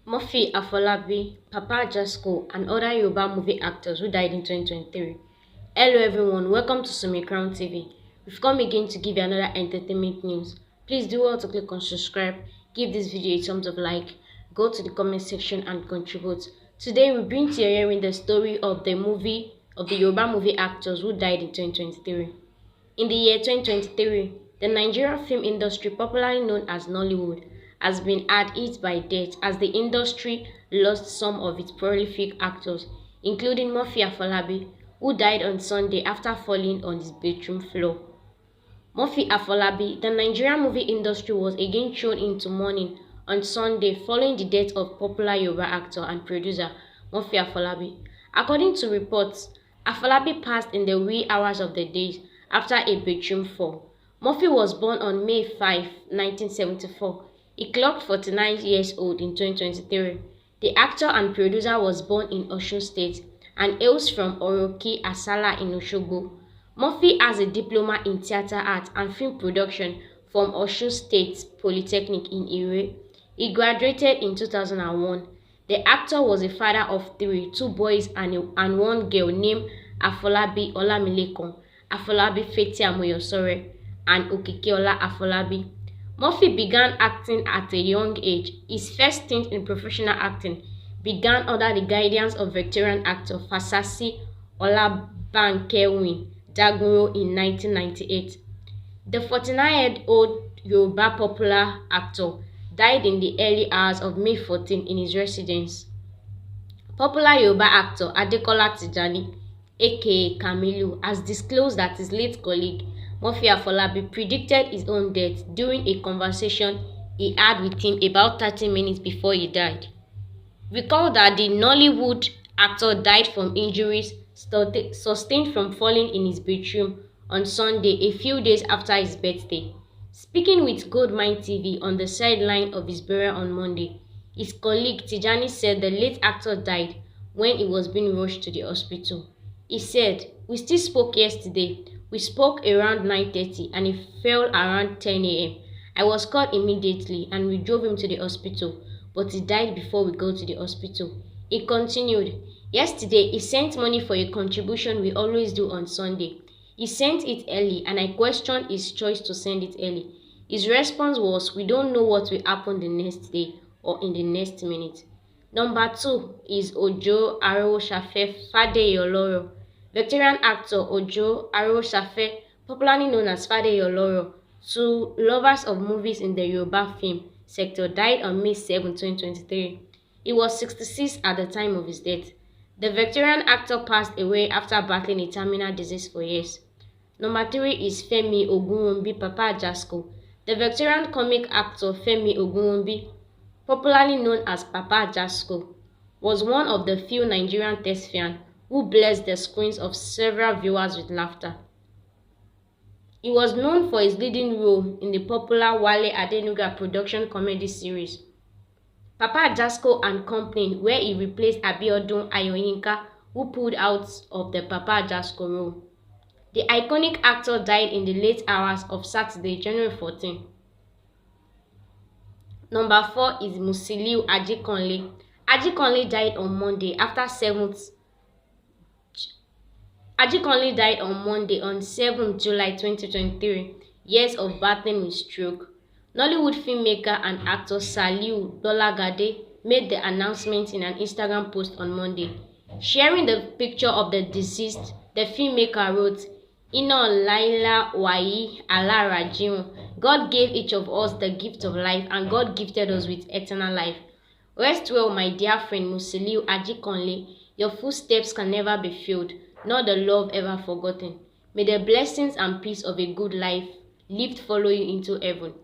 Murphy Afolabi, Papa Jasko, and other Yoruba movie actors who died in 2023. Hello everyone, welcome to Sumi Crown TV. We've come again to give you another entertainment news. Please do well to click on subscribe, give this video a thumbs up like, go to the comment section and contribute. Today we bring to your hearing the story of the Yoruba movie actors who died in 2023. In the year 2023, the Nigerian film industry, popularly known as Nollywood, has been hit by death as the industry lost some of its prolific actors, including Murphy Afolabi, who died on Sunday after falling on his bedroom floor. Murphy Afolabi, the Nigerian movie industry was again thrown into mourning on Sunday following the death of popular Yoruba actor and producer Murphy Afolabi. According to reports, Afolabi passed in the wee hours of the day after a bedroom fall. Murphy was born on May 5, 1974. He clocked 49 years old in 2023. The actor and producer was born in Osun State and hails from Oroki Asala in Osogbo. Murphy has a diploma in theatre art and film production from Osun State Polytechnic in Ire. He graduated in 2001. The actor was a father of three, two boys and one girl named Afolabi Olamilekan, Afolabi Feti Amoyosore, and Okikeola Afolabi. Murphy began acting at a young age. His first stint in professional acting began under the guidance of veteran actor Fasasi Olabankewin Dagunro in 1998. The 49-year-old Yoruba popular actor died in the early hours of May 14 in his residence. Popular Yoruba actor Adekola Tijani, aka Kamilu, has disclosed that his late colleague Murphy Afolabi predicted his own death during a conversation he had with him about 30 minutes before he died. Recall that the Nollywood actor died from injuries sustained from falling in his bedroom on Sunday, a few days after his birthday. Speaking with Goldmine TV on the sideline of his burial on Monday, his colleague Tijani said the late actor died when he was being rushed to the hospital. He said, "We still spoke yesterday. We spoke around 9:30 and he fell around 10 a.m. I was called immediately and we drove him to the hospital, but he died before we got to the hospital." He continued, "Yesterday he sent money for a contribution we always do on Sunday. He sent it early and I questioned his choice to send it early. His response was, 'We don't know what will happen the next day or in the next minute.'" Number 2 is Ojo Aroshafe Fadeyoloro. Veteran actor Ojo Aroshafe, popularly known as Fadeyoloro, to lovers of movies in the Yoruba film sector, died on May 7, 2023. He was 66 at the time of his death. The veteran actor passed away after battling a terminal disease for years. Number 3 is Femi Ogunwumbi, Papa Jasko. The veteran comic actor Femi Ogunwumbi, popularly known as Papa Jasko, was one of the few Nigerian thespians who blessed the screens of several viewers with laughter. He was known for his leading role in the popular Wale Adenuga production comedy series Papa Jasko and Company, where he replaced Abiodun Ayoyinka, who pulled out of the Papa Jasko role. The iconic actor died in the late hours of Saturday, January 14. Number 4 is Musiliu Ajikanle. Ajikanle died on Monday on 7 July 2023, years of battling with stroke. Nollywood filmmaker and actor Saliu Dolagade made the announcement in an Instagram post on Monday. Sharing the picture of the deceased, the filmmaker wrote, "Ina Laila Wai Allah Rajiun. God gave each of us the gift of life and God gifted us with eternal life. Rest well, my dear friend Musiliu Ajikanle. Your footsteps can never be filled, nor the love ever forgotten. May the blessings and peace of a good life lived follow you into heaven."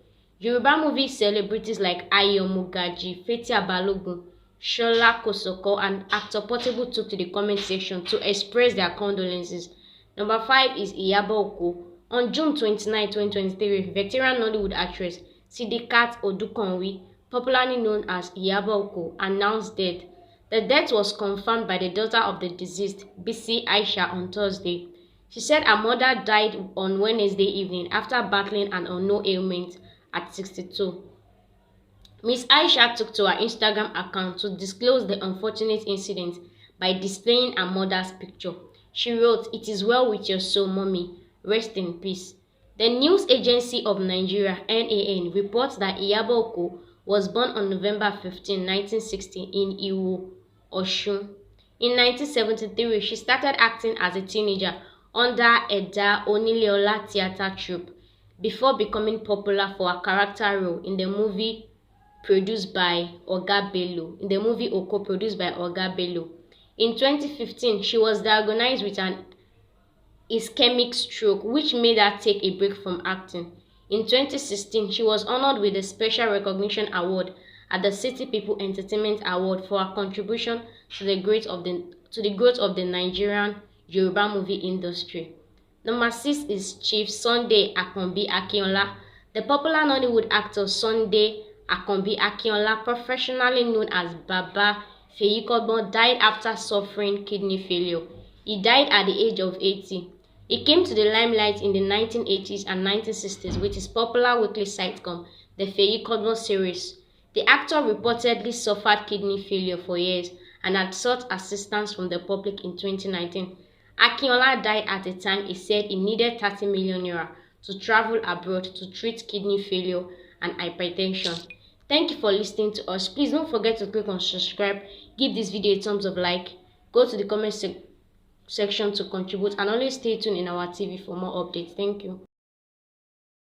Yoruba movie celebrities like Ayo Mugaji, Fetia Balogun, Shola Kosoko, and actor Portable took to the comment section to express their condolences. Number 5 is Iyabo Oko. On June 29, 2023, veteran Nollywood actress Sidikat Odukanwi, popularly known as Iyabo Oko, announced death. The death was confirmed by the daughter of the deceased, Bisi Aisha, on Thursday. She said her mother died on Wednesday evening after battling an unknown ailment at 62. Miss Aisha took to her Instagram account to disclose the unfortunate incident by displaying her mother's picture. She wrote, "It is well with your soul, mommy. Rest in peace." The News Agency of Nigeria (NAN) reports that Iyabo Oko was born on November 15, 1960 in Iwo, Osun. In 1973, she started acting as a teenager under Eda Onileola theatre troupe before becoming popular for her character role in the movie Oko produced by Oga Bello. In 2015, she was diagnosed with an ischemic stroke, which made her take a break from acting. In 2016, she was honored with the Special Recognition Award at the City People Entertainment Award for her contribution to the growth of the Nigerian Yoruba movie industry. Number 6 is Chief Sunday Akanbi Akinola. The popular Nollywood actor Sunday Akanbi Akinola, professionally known as Baba Feyikodbo, died after suffering kidney failure. He died at the age of 80. He came to the limelight in the 1980s and 1960s with his popular weekly sitcom, The Feyikodbo series. The actor reportedly suffered kidney failure for years and had sought assistance from the public in 2019. Akinola died at a time he said he needed 30 million naira to travel abroad to treat kidney failure and hypertension. Thank you for listening to us. Please don't forget to click on subscribe, give this video a thumbs up like, go to the comment section to contribute, and always stay tuned in our TV for more updates. Thank you.